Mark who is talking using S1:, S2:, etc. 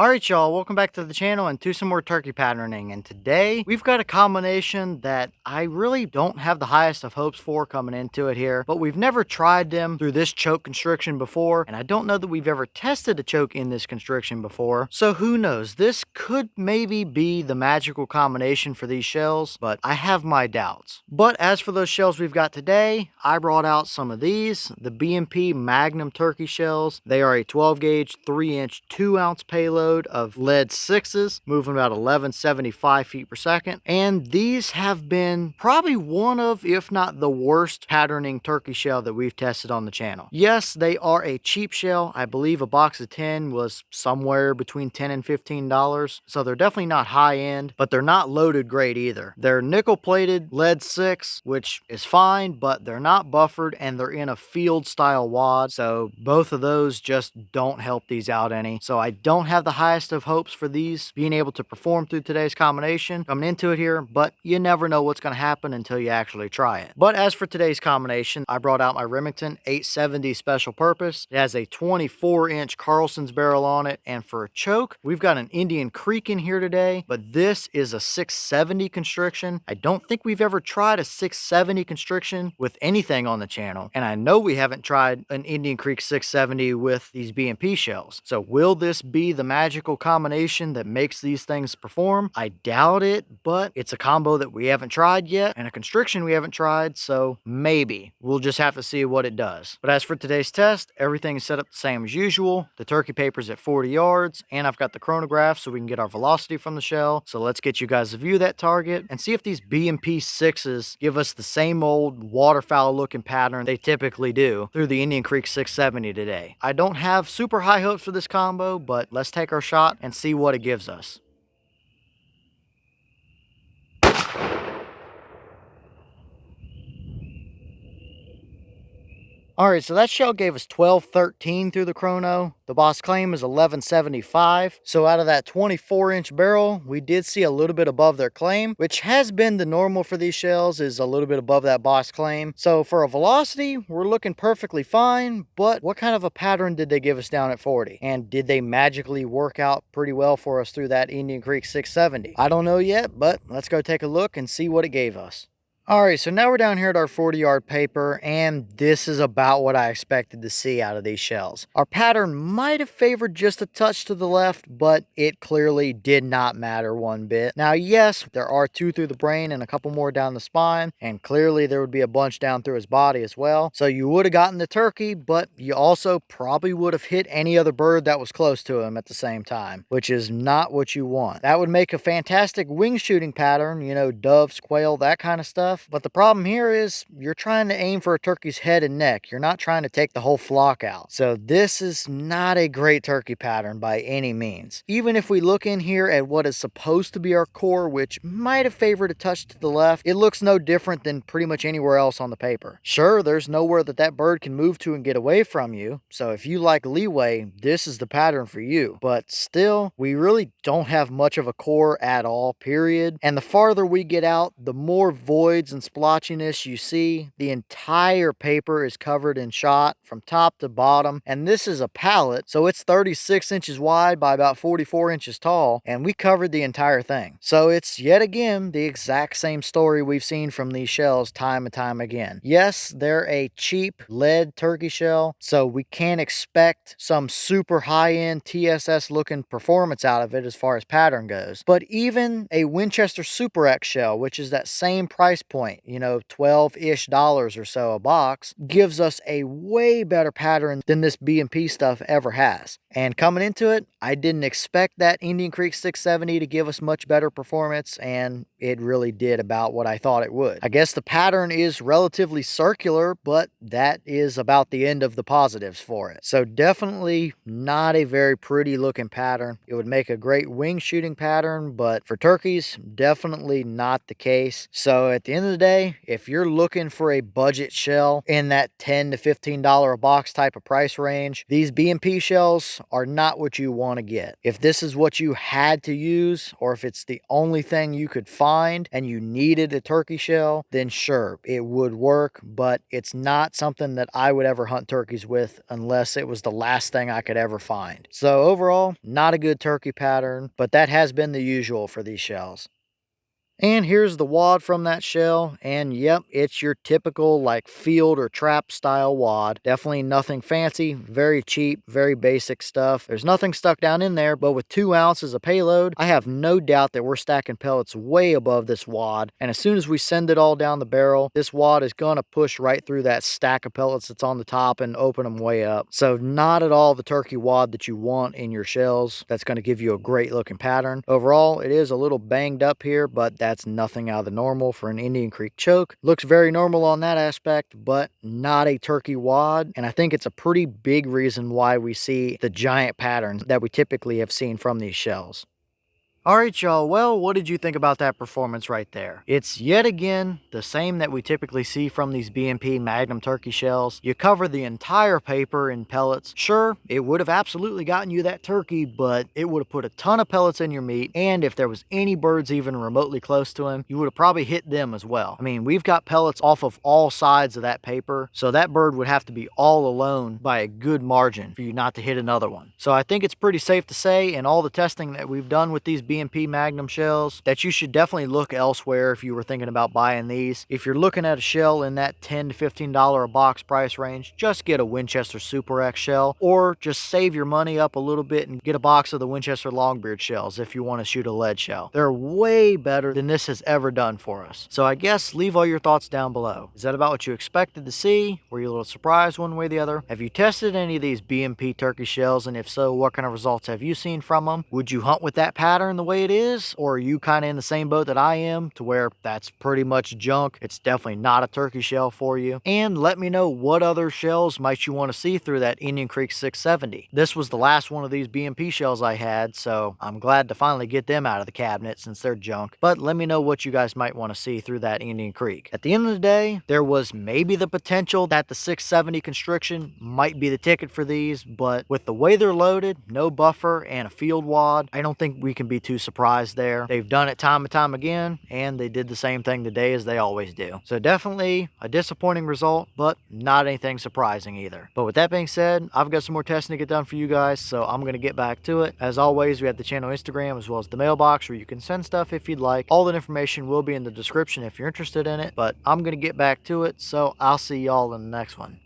S1: Alright y'all, welcome back to the channel and to some more turkey patterning. And today we've got a combination that I really don't have the highest of hopes for coming into it here, but we've never tried them through this choke constriction before, and I don't know that we've ever tested a choke in this constriction before, so who knows, this could maybe be the magical combination for these shells, but I have my doubts. But as for those shells we've got today, I brought out some of these, the B&P Magnum Turkey shells. They are a 12 gauge, 3-inch, 2-ounce payload of lead 6s, moving about 1175 feet per second. And these have been probably one of, if not the worst patterning turkey shell that we've tested on the channel. Yes, they are a cheap shell. I believe a box of 10 was somewhere between $10 and $15. So they're definitely not high end, but they're not loaded grade either. They're nickel plated lead 6, which is fine, but they're not buffered and they're in a field style wad. So both of those just don't help these out any. So I don't have the highest of hopes for these being able to perform through today's combination coming into it here, but you never know what's going to happen until you actually try it. But as for today's combination, I brought out my Remington 870 special purpose. It has a 24-inch Carlson's barrel on it, and for a choke, we've got an Indian Creek in here today, but this is a 670 constriction. I don't think we've ever tried a 670 constriction with anything on the channel, and I know we haven't tried an Indian Creek 670 with these B&P shells. So will this be the magical combination that makes these things perform? I doubt it, but it's a combo that we haven't tried yet and a constriction we haven't tried, so maybe. We'll just have to see what it does. But as for today's test, everything is set up the same as usual. The turkey paper's at 40 yards, and I've got the chronograph so we can get our velocity from the shell. So let's get you guys a view of that target and see if these B&P 6s give us the same old waterfowl looking pattern they typically do through the Indian Creek 670 today. I don't have super high hopes for this combo, but let's take our shot and see what it gives us. Alright, so that shell gave us 1213 through the chrono. The boss claim is 1175. So out of that 24-inch barrel, we did see a little bit above their claim, which has been the normal for these shells, is a little bit above that boss claim. So for a velocity, we're looking perfectly fine, but what kind of a pattern did they give us down at 40? And did they magically work out pretty well for us through that Indian Creek 670? I don't know yet, but let's go take a look and see what it gave us. Alright, so now we're down here at our 40-yard paper, and this is about what I expected to see out of these shells. Our pattern might have favored just a touch to the left, but it clearly did not matter one bit. Now, yes, there are 2 through the brain and a couple more down the spine, and clearly there would be a bunch down through his body as well. So you would have gotten the turkey, but you also probably would have hit any other bird that was close to him at the same time, which is not what you want. That would make a fantastic wing shooting pattern, you know, doves, quail, that kind of stuff. But the problem here is you're trying to aim for a turkey's head and neck. You're not trying to take the whole flock out. So this is not a great turkey pattern by any means. Even if we look in here at what is supposed to be our core, which might have favored a touch to the left, it looks no different than pretty much anywhere else on the paper. Sure, there's nowhere that bird can move to and get away from you. So if you like leeway, this is the pattern for you. But still, we really don't have much of a core at all, period. And the farther we get out, the more voids and splotchiness you see. The entire paper is covered in shot from top to bottom, and this is a pallet, so it's 36 inches wide by about 44 inches tall, and we covered the entire thing. So it's yet again the exact same story we've seen from these shells time and time again. Yes, they're a cheap lead turkey shell, so we can't expect some super high-end TSS looking performance out of it as far as pattern goes, but even a Winchester Super X shell, which is that same price point, you know, $12-ish or so a box, gives us a way better pattern than this B&P stuff ever has. And coming into it, I didn't expect that Indian Creek 670 to give us much better performance, and it really did about what I thought it would. I guess the pattern is relatively circular, but that is about the end of the positives for it. So definitely not a very pretty looking pattern. It would make a great wing shooting pattern, but for turkeys, definitely not the case. So at the end end of the day, if you're looking for a budget shell in that $10 to $15 a box type of price range, these B&P shells are not what you want to get. If this is what you had to use, or if it's the only thing you could find and you needed a turkey shell, then sure, it would work, but it's not something that I would ever hunt turkeys with unless it was the last thing I could ever find. So overall, not a good turkey pattern, but that has been the usual for these shells. And here's the wad from that shell, and yep, it's your typical like field or trap style wad. Definitely nothing fancy, very cheap, very basic stuff. There's nothing stuck down in there, but with 2 ounces of payload, I have no doubt that we're stacking pellets way above this wad. And as soon as we send it all down the barrel, this wad is gonna push right through that stack of pellets that's on the top and open them way up. So not at all the turkey wad that you want in your shells. That's gonna give you a great looking pattern. Overall, it is a little banged up here, but that's nothing out of the normal for an Indian Creek choke. Looks very normal on that aspect, but not a turkey wad. And I think it's a pretty big reason why we see the giant patterns that we typically have seen from these shells. Alright y'all, well, what did you think about that performance right there? It's yet again the same that we typically see from these B&P Magnum turkey shells. You cover the entire paper in pellets. Sure, it would have absolutely gotten you that turkey, but it would have put a ton of pellets in your meat, and if there was any birds even remotely close to him, you would have probably hit them as well. I mean, we've got pellets off of all sides of that paper, so that bird would have to be all alone by a good margin for you not to hit another one. So I think it's pretty safe to say, in all the testing that we've done with these B&P Magnum shells, that you should definitely look elsewhere if you were thinking about buying these. If you're looking at a shell in that $10 to $15 a box price range, just get a Winchester Super X shell, or just save your money up a little bit and get a box of the Winchester Longbeard shells if you want to shoot a lead shell. They're way better than this has ever done for us. So I guess leave all your thoughts down below. Is that about what you expected to see? Were you a little surprised one way or the other? Have you tested any of these B&P turkey shells, and if so, what kind of results have you seen from them? Would you hunt with that pattern the way it is, or are you kind of in the same boat that I am, to where that's pretty much junk? It's definitely not a turkey shell for you. And let me know what other shells might you want to see through that Indian Creek 670. This was the last one of these B&P shells I had, so I'm glad to finally get them out of the cabinet since they're junk. But let me know what you guys might want to see through that Indian Creek. At the end of the day, there was maybe the potential that the 670 constriction might be the ticket for these, but with the way they're loaded, no buffer, and a field wad, I don't think we can be too surprised there. They've done it time and time again, and they did the same thing today as they always do. So definitely a disappointing result, but not anything surprising either. But with that being said, I've got some more testing to get done for you guys, so I'm going to get back to it. As always, we have the channel Instagram as well as the mailbox where you can send stuff if you'd like. All that information will be in the description if you're interested in it, but I'm going to get back to it, so I'll see y'all in the next one.